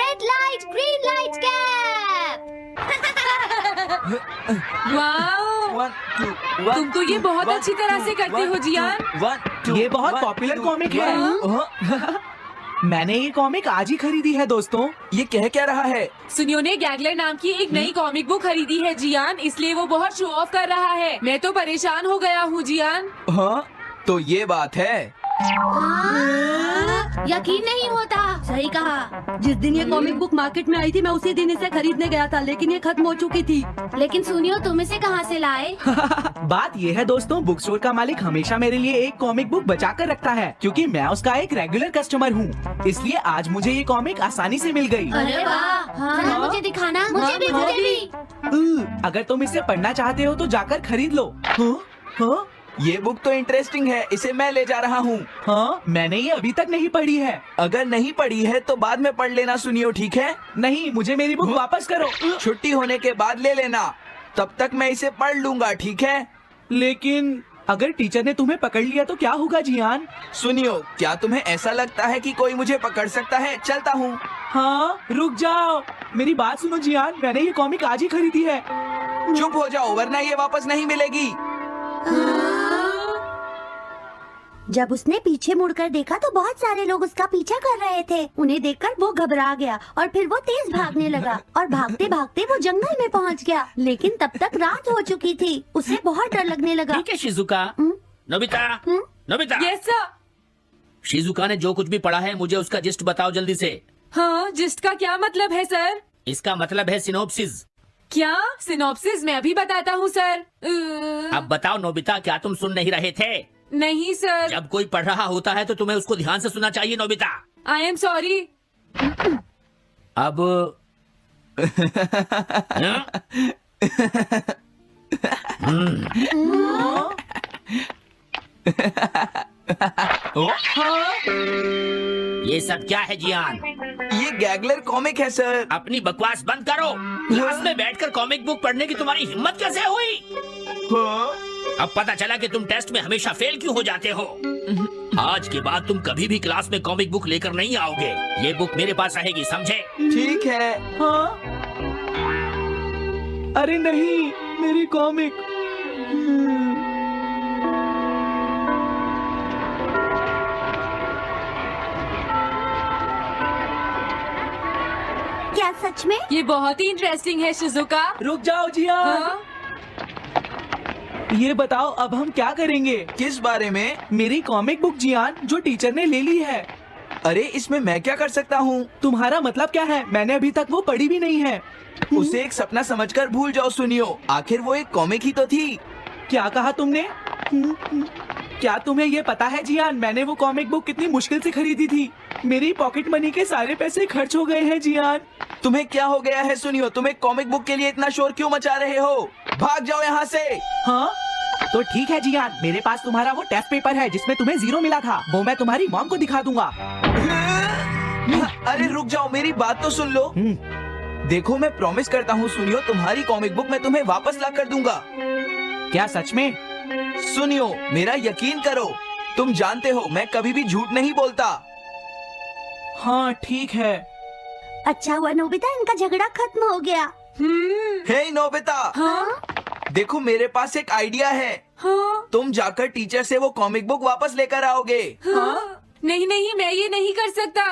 Red light green light cap. Wow, तुम तो ये बहुत अच्छी तरह से करते हो जियान। ये बहुत पॉपुलर कॉमिक है। मैंने ये कॉमिक आज ही खरीदी है दोस्तों। ये कह क्या रहा है? सुनियो ने गैगलर नाम की एक नई कॉमिक बुक खरीदी है जियान, इसलिए वो बहुत शो ऑफ कर रहा है। मैं तो परेशान हो गया हूँ जियान। हाँ, तो ये बात है। यकीन नहीं होता। सही कहा। जिस दिन ये कॉमिक बुक मार्केट में आई थी मैं उसी दिन इसे खरीदने गया था, लेकिन ये खत्म हो चुकी थी। लेकिन सुनियो, तुम इसे कहाँ से लाए? बात ये है दोस्तों, बुक स्टोर का मालिक हमेशा मेरे लिए एक कॉमिक बुक बचा कर रखता है, क्योंकि मैं उसका एक रेगुलर कस्टमर हूँ। इसलिए आज मुझे ये कॉमिक आसानी से मिल गई। अरे वाह, हाँ, मुझे दिखाना। मुझे भी। अगर तुम इसे पढ़ना चाहते हो तो जाकर खरीद लो। हाँ? ये बुक तो इंटरेस्टिंग है, इसे मैं ले जा रहा हूँ। हाँ, मैंने ये अभी तक नहीं पढ़ी है। अगर नहीं पढ़ी है तो बाद में पढ़ लेना सुनियो, ठीक है? नहीं, मुझे मेरी बुक वापस करो। छुट्टी होने के बाद ले लेना, तब तक मैं इसे पढ़ लूंगा, ठीक है? लेकिन अगर टीचर ने तुम्हें पकड़ लिया तो क्या होगा जियान? सुनियो, क्या तुम्हें ऐसा लगता है कि कोई मुझे पकड़ सकता है? चलता हूँ। हाँ, रुक जाओ, मेरी बात सुनो जियान, मैंने ये कॉमिक आज ही खरीदी है। चुप हो जाओ, वरना ये वापस नहीं मिलेगी। जब उसने पीछे मुड़कर देखा तो बहुत सारे लोग उसका पीछा कर रहे थे। उन्हें देखकर वो घबरा गया और फिर वो तेज भागने लगा और भागते भागते वो जंगल में पहुंच गया। लेकिन तब तक रात हो चुकी थी। उसे बहुत डर लगने लगा। ठीक है Shizuka. Nobita, Nobita. Yes sir. Shizuka ने जो कुछ भी पढ़ा है मुझे उसका जिस्ट बताओ जल्दी से। हाँ, जिस्ट का क्या मतलब है सर? इसका मतलब है सिनोप्सिस। क्या सिनॉप्सिस? मैं अभी बताता हूँ सर। अब बताओ नोबिता, क्या तुम सुन नहीं रहे थे? नहीं सर। जब कोई पढ़ रहा होता है तो तुम्हें उसको ध्यान से सुनना चाहिए नोबिता। I am sorry. अब ये सब क्या है जियान? ये गैगलर कॉमिक है सर। अपनी बकवास बंद करो। क्लास में बैठकर कॉमिक बुक पढ़ने की तुम्हारी हिम्मत कैसे हुई? अब पता चला कि तुम टेस्ट में हमेशा फेल क्यों हो जाते हो। आज के बाद तुम कभी भी क्लास में कॉमिक बुक लेकर नहीं आओगे। ये बुक मेरे पास रहेगी, समझे? ठीक है। हाँ? अरे नहीं, मेरी कॉमिक। क्या सच में? ये बहुत ही इंटरेस्टिंग है शिजुका। रुक जाओ जियान। हाँ? ये बताओ अब हम क्या करेंगे? किस बारे में? मेरी कॉमिक बुक जियान, जो टीचर ने ले ली है। अरे इसमें मैं क्या कर सकता हूँ? तुम्हारा मतलब क्या है? मैंने अभी तक वो पढ़ी भी नहीं है। उसे एक सपना समझकर भूल जाओ सुनियो, आखिर वो एक कॉमिक ही तो थी। क्या कहा तुमने? क्या तुम्हें ये पता है जियान, मैंने वो कॉमिक बुक कितनी मुश्किल से खरीदी थी। मेरी पॉकेट मनी के सारे पैसे खर्च हो गए हैं जियान। तुम्हें क्या हो गया है सुनियो? तुम एक कॉमिक बुक के लिए इतना शोर क्यों मचा रहे हो? भाग जाओ यहाँ से। हाँ तो ठीक है जियान, मेरे पास तुम्हारा वो टेस्ट पेपर है जिसमें तुम्हें 0 मिला था। वो मैं तुम्हारी मॉम को दिखा दूंगा। अरे रुक जाओ, मेरी बात तो सुन लो। देखो मैं प्रॉमिस करता हूँ सुनियो, तुम्हारी कॉमिक बुक मैं तुम्हें वापस ला कर दूंगा। क्या सच में? सुनियो, मेरा यकीन करो, तुम जानते हो मैं कभी भी झूठ नहीं बोलता। हाँ ठीक है। अच्छा हुआ नोबिता, इनका झगड़ा खत्म हो गया। हे नोबिता। हाँ? देखो मेरे पास एक आइडिया है। हाँ? तुम जाकर टीचर से वो कॉमिक बुक वापस लेकर आओगे। हाँ? नहीं नहीं, मैं ये नहीं कर सकता।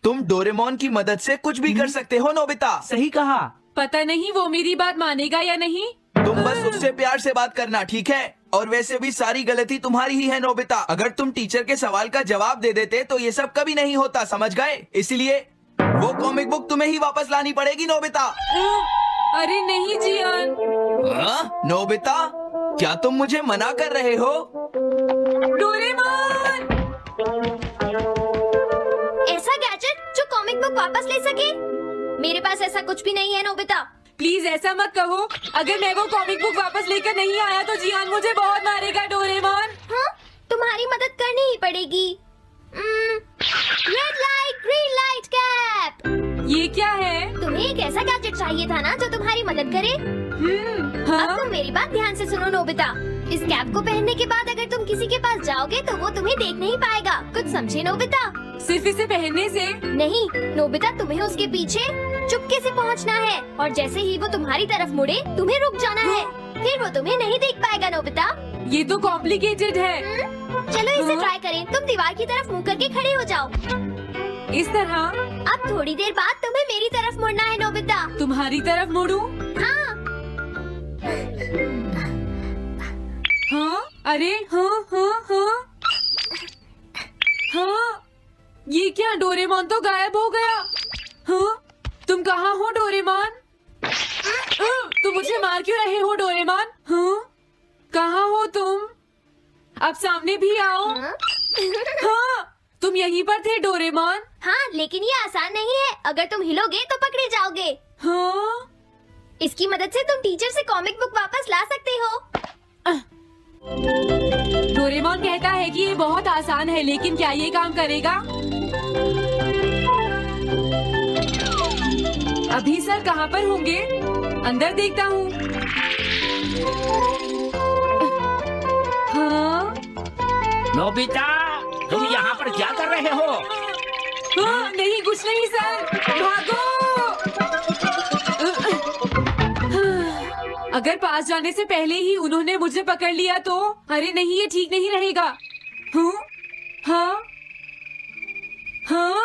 तुम डोरेमोन की मदद से कुछ भी कर सकते हो नोबिता। सही कहा। पता नहीं वो मेरी बात मानेगा या नहीं। तुम बस उससे प्यार से बात करना, ठीक है? और वैसे भी सारी गलती तुम्हारी ही है नोबिता। अगर तुम टीचर के सवाल का जवाब दे देते तो ये सब कभी नहीं होता, समझ गए? इसलिए वो कॉमिक बुक तुम्हें ही वापस लानी पड़ेगी नोबिता। अरे नहीं जियान। नोबिता, क्या तुम मुझे मना कर रहे हो? डोरेमोन! ऐसा गैजेट जो कॉमिक बुक वापस ले सके? मेरे पास ऐसा कुछ भी नहीं है नोबिता। प्लीज ऐसा मत कहो। अगर मैं वो कॉमिक बुक वापस लेकर नहीं आया तो जियान मुझे बहुत मारेगा डोरेमोन। हाँ? तुम्हारी मदद करनी ही पड़ेगी। Red light green light cap. ये क्या है? तुम्हें एक ऐसा गैजेट चाहिए था ना जो तुम्हारी मदद करे। हाँ? अब तुम मेरी बात ध्यान से सुनो नोबिता। इस कैप को पहनने के बाद अगर तुम किसी के पास जाओगे तो वो तुम्हें देख नहीं पाएगा। कुछ समझे नोबिता? सिर्फ इसे पहनने से? नहीं नोबिता, तुम्हें उसके पीछे चुपके से पहुंचना है और जैसे ही वो तुम्हारी तरफ मुड़े तुम्हें रुक जाना है, फिर वो तुम्हें नहीं देख पाएगा नोबिता। ये तो कॉम्प्लिकेटेड है। चलो इसे ट्राई करें। तुम दीवार की तरफ मुंह करके खड़े हो जाओ। इस तरह? अब थोड़ी देर बाद तुम्हें मेरी तरफ मुड़ना है नोबिता। तुम्हारी तरफ मुड़ूं? हाँ। हाँ? अरे हाँ हाँ हाँ हाँ, ये क्या, डोरेमोन तो गायब हो गया। हाँ? तुम कहाँ हो डोरेमोन? तुम मुझे मार क्यों रहे हो डोरेमोन? हाँ? कहाँ हो तुम? अब सामने भी आओ। हाँ, तुम यहीं पर थे डोरेमोन। हाँ, लेकिन ये आसान नहीं है। अगर तुम हिलोगे तो पकड़े जाओगे। हाँ? इसकी मदद से तुम टीचर से कॉमिक बुक वापस ला सकते हो। डोरेमोन कहता है कि ये बहुत आसान है, लेकिन क्या ये काम करेगा? अभी सर कहाँ पर होंगे? अंदर देखता हूँ। हाँ? नोबिता, तुम यहाँ पर क्या कर रहे हो? हाँ, नहीं कुछ नहीं सर, भागो। अगर पास जाने से पहले ही उन्होंने मुझे पकड़ लिया तो? अरे नहीं, ये ठीक नहीं रहेगा। हाँ? हाँ? हाँ?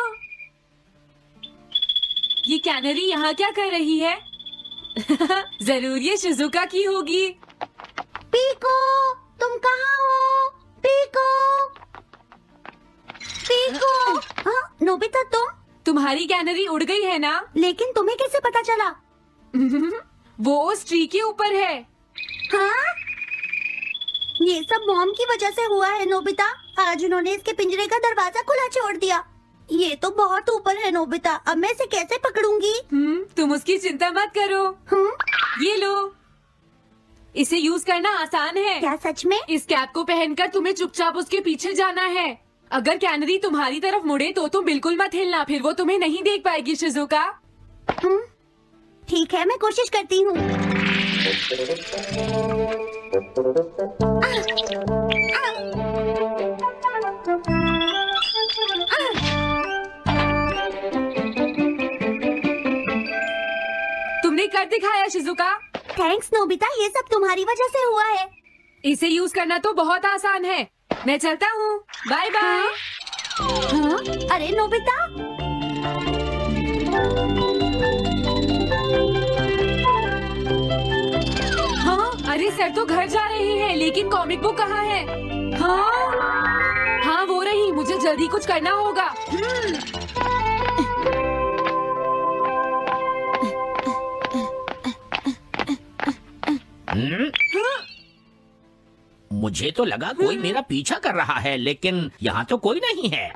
ये कैनरी यहाँ क्या कर रही है? जरूर ये शिजुका की होगी। पीको, तुम कहाँ हो? Piko, Piko. हाँ, नोबिता तुम्हारी कैनरी उड़ गई है ना? लेकिन तुम्हें कैसे पता चला? वो उस ट्री के ऊपर है। हाँ? ये सब मॉम की वजह से हुआ है नोबिता। आज उन्होंने इसके पिंजरे का दरवाजा खुला छोड़ दिया। ये तो बहुत ऊपर है नोबिता, अब मैं इसे कैसे पकड़ूंगी? तुम उसकी चिंता मत करो। ये लो, इसे यूज करना आसान है। क्या सच में? इस कैप को पहनकर तुम्हें चुपचाप उसके पीछे जाना है। अगर कैनरी तुम्हारी तरफ मुड़े तो तुम बिल्कुल मत हिलना, फिर वो तुम्हें नहीं देख पाएगी शिजुका। ठीक है, मैं कोशिश करती हूँ। तुमने कर दिखाया शिजुका। थैंक्स नोबिता, ये सब तुम्हारी वजह से हुआ है। इसे यूज करना तो बहुत आसान है। मैं चलता हूँ, बाय बाय। हाँ? अरे नोबिता, हाँ? अरे सर तो घर जा रहे हैं, लेकिन कॉमिक बुक कहाँ है? हाँ? हाँ वो रही, मुझे जल्दी कुछ करना होगा। मुझे तो लगा कोई मेरा पीछा कर रहा है, लेकिन यहाँ तो कोई नहीं है।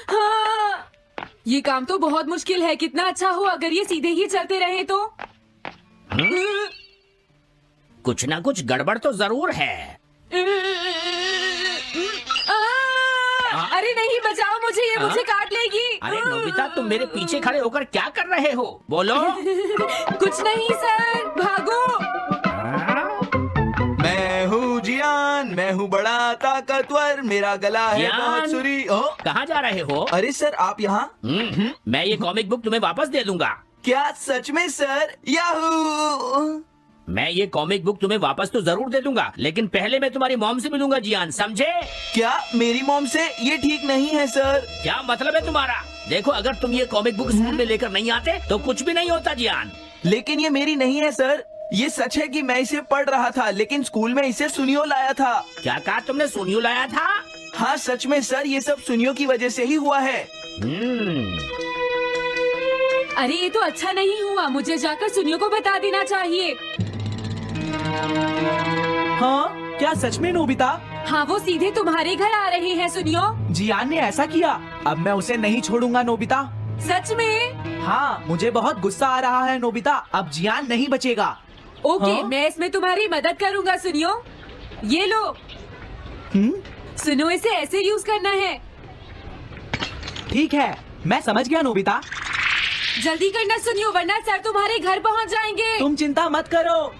हाँ, ये काम तो बहुत मुश्किल है। कितना अच्छा हो अगर ये सीधे ही चलते रहे तो। कुछ ना कुछ गड़बड़ तो जरूर है। अरे नहीं, बचाओ मुझे, ये मुझे काट लेगी। अरे नोबिता, तुम मेरे पीछे खड़े होकर क्या कर रहे हो? बोलो। कुछ नहीं सर, भागो। मैं हूँ जियान, मैं हूँ बड़ा ताकतवर, मेरा गला है जियान? बहुत सुरी। कहाँ जा रहे हो? अरे सर, आप यहाँ? मैं ये कॉमिक बुक तुम्हें वापस दे दूंगा। क्या सच में सर? याहू! मैं ये कॉमिक बुक तुम्हें वापस तो जरूर दे दूंगा, लेकिन पहले मैं तुम्हारी मॉम से मिलूंगा जियान, समझे? क्या मेरी मॉम से? ये ठीक नहीं है सर। क्या मतलब है तुम्हारा? देखो, अगर तुम ये कॉमिक बुक स्कूल में लेकर नहीं आते तो कुछ भी नहीं होता जियान। लेकिन ये मेरी नहीं है सर। ये सच है कि मैं इसे पढ़ रहा था, लेकिन स्कूल में इसे सुनियो लाया था। क्या कहा तुमने? सुनियो लाया था? हाँ सच में सर, ये सब सुनियो की वजह से ही हुआ है। अरे ये तो अच्छा नहीं हुआ, मुझे जाकर सुनियो को बता देना चाहिए। हाँ? क्या सच में नोबिता? हाँ, वो सीधे तुम्हारे घर आ रहे हैं सुनियो। जियान ने ऐसा किया? अब मैं उसे नहीं छोड़ूंगा नोबिता। सच में? हाँ, मुझे बहुत गुस्सा आ रहा है नोबिता, अब जियान नहीं बचेगा। ओके, हाँ? मैं इसमें तुम्हारी मदद करूंगा सुनियो। ये लो। सुनो, इसे ऐसे यूज करना है। ठीक है, मैं समझ गया नोबिता। जल्दी करना सुनियो, वरना सर तुम्हारे घर पहुंच जाएंगे। तुम चिंता मत करो।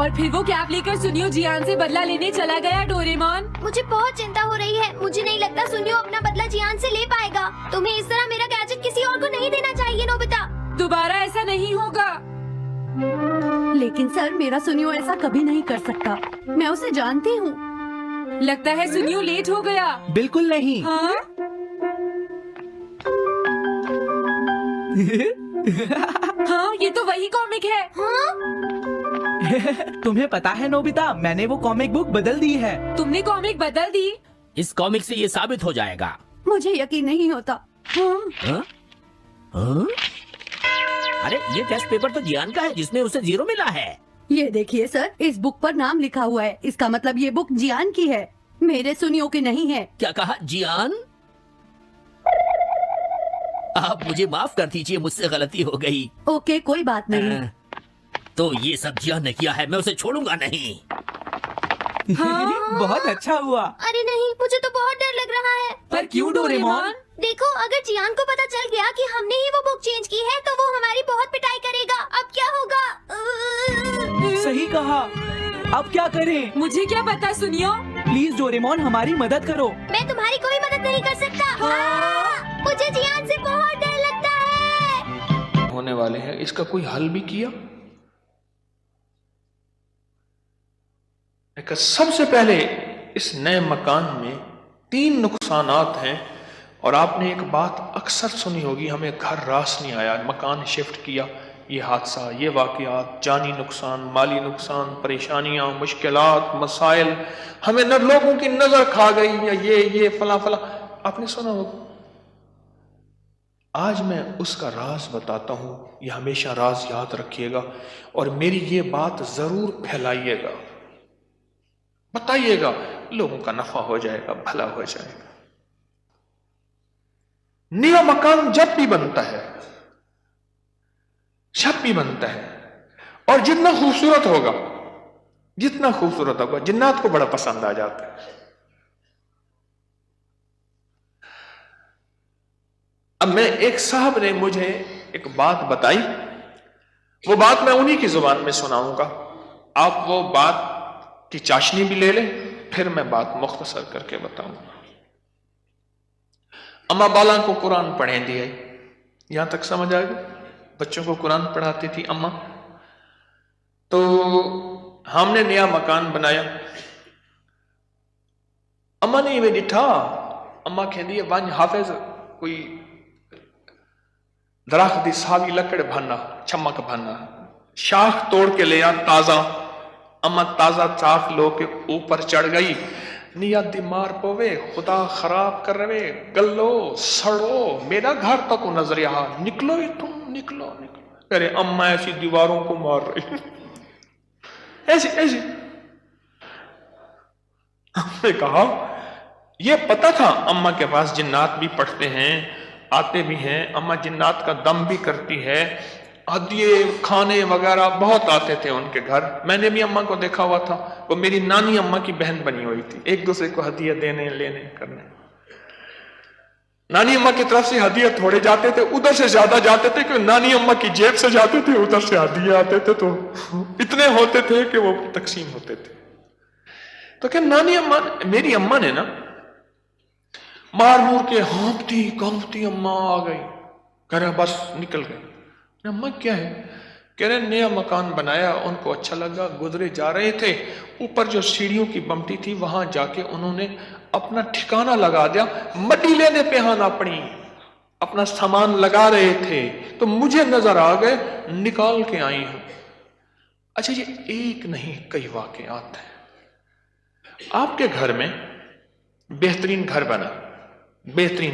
और फिर वो कैप लेकर सुनियो जियान से बदला लेने चला गया डोरेमोन। मुझे बहुत चिंता हो रही है। मुझे नहीं लगता सुनियो अपना बदला जियान से ले पाएगा। तुम्हें इस तरह मेरा गैजेट किसी और को नहीं देना चाहिए नोबिता। दोबारा ऐसा नहीं होगा। लेकिन सर, मेरा सुनियो ऐसा कभी नहीं कर सकता। मैं उसे जानती हूँ। लगता है सुनियो लेट हो गया। बिल्कुल नहीं। हाँ? हाँ, ये तो वही कॉमिक है। तुम्हें पता है नोबिता, मैंने वो कॉमिक बुक बदल दी है। तुमने कॉमिक बदल दी? इस कॉमिक से ये साबित हो जाएगा। मुझे यकीन नहीं होता। हाँ? हाँ? हाँ? अरे ये टेस्ट पेपर तो जियान का है जिसमें उसे 0 मिला है। ये देखिए सर, इस बुक पर नाम लिखा हुआ है। इसका मतलब ये बुक जियान की है, मेरे सुनियो की नहीं है। क्या कहा? जियान? आप मुझे माफ कर दीजिए, मुझसे गलती हो गई। ओके, कोई बात नहीं। तो ये सब जियान ने किया है, मैं उसे छोड़ूंगा नहीं। बहुत अच्छा हुआ। अरे नहीं, मुझे तो बहुत डर लग रहा है। पर क्यों डोरेमोन? देखो, अगर जियान को पता चल गया कि हमने ही वो बुक चेंज की है तो वो हमारी बहुत पिटाई करेगा। अब क्या होगा? सही कहा। अब क्या करें? मुझे क्या पता सुनियो। प्लीज डोरेमोन, हमारी मदद करो। मैं तुम्हारी कोई मदद नहीं कर सकता। मुझे जियान से बहुत डर लगता है। होने वाले हैं, इसका कोई हल भी किया? सबसे पहले इस नए मकान में 3 नुकसानात हैं और आपने एक बात अक्सर सुनी होगी, हमें घर रास नहीं आया, मकान शिफ्ट किया, ये हादसा, ये वाकयात, जानी नुकसान, माली नुकसान, परेशानियां, मुश्किलात, मसाइल, हमें न लोगों की नजर खा गई या ये फला फला, आपने सुना होगा। आज मैं उसका राज बताता हूं, ये हमेशा राज याद रखिएगा और मेरी ये बात जरूर फैलाइएगा, बताइएगा, लोगों का नफा हो जाएगा, भला हो जाएगा। नया मकान जब भी बनता है और जितना खूबसूरत होगा, जिन्नात को बड़ा पसंद आ जाता है। अब मैं, एक साहब ने मुझे एक बात बताई, वो बात मैं उन्हीं की जुबान में सुनाऊंगा, आप वो बात की चाशनी भी ले लें, फिर मैं बात मुख्तसर करके बताऊंगा। अम्मा बाला को कुरान पढ़े दिए, यहां तक समझ आ गया? बच्चों को कुरान पढ़ाती थी अम्मा। तो हमने नया मकान बनाया, अम्मा ने वे डिठा, अम्मा कहती है वन हाफिज कोई दरख्त दी सावी लकड़ भरना, चमक भरना, शाख तोड़ के ले आ ताजा। अम्मा ताजा चाक लो के ऊपर चढ़ गई, निया दिमार पोवे, खुदा खराब कर रहे, गलो सड़ो, मेरा घर तक नजर यहाँ, निकलो ही तुम, निकलो। अरे अम्मा ऐसी दीवारों को मार रही ऐसी। हमने कहा ये पता था अम्मा के पास जिन्नात भी पढ़ते हैं, आते भी हैं, अम्मा जिन्नात का दम भी करती है, हदिये खाने वगैरह बहुत आते थे उनके घर। मैंने भी अम्मा को देखा हुआ था, वो मेरी नानी अम्मा की बहन बनी हुई थी, एक दूसरे को हदिया देने लेने करने। नानी अम्मा की तरफ से हदिया थोड़े जाते थे, उधर से ज्यादा जाते थे, क्योंकि नानी अम्मा की जेब से जाते थे, उधर से हदिया आते थे, तो इतने होते थे कि वो तकसीम होते थे। तो क्या नानी अम्मा, मेरी अम्मा ने ना मार मूर के हाँफती कांपती अम्मा आ गई, कह रहे बस निकल गई। अम्मा क्या है? कह रहे नया मकान बनाया, उनको अच्छा लगा, गुजरे जा रहे थे, ऊपर जो सीढ़ियों की बमटी थी वहां जाके उन्होंने अपना ठिकाना लगा दिया, मड्डी लेने पे हान अपना सामान लगा रहे थे, तो मुझे नजर आ गए, निकाल के आई हूं। अच्छा, ये एक नहीं कई वाकयात हैं। आपके घर में बेहतरीन घर बना, बेहतरीन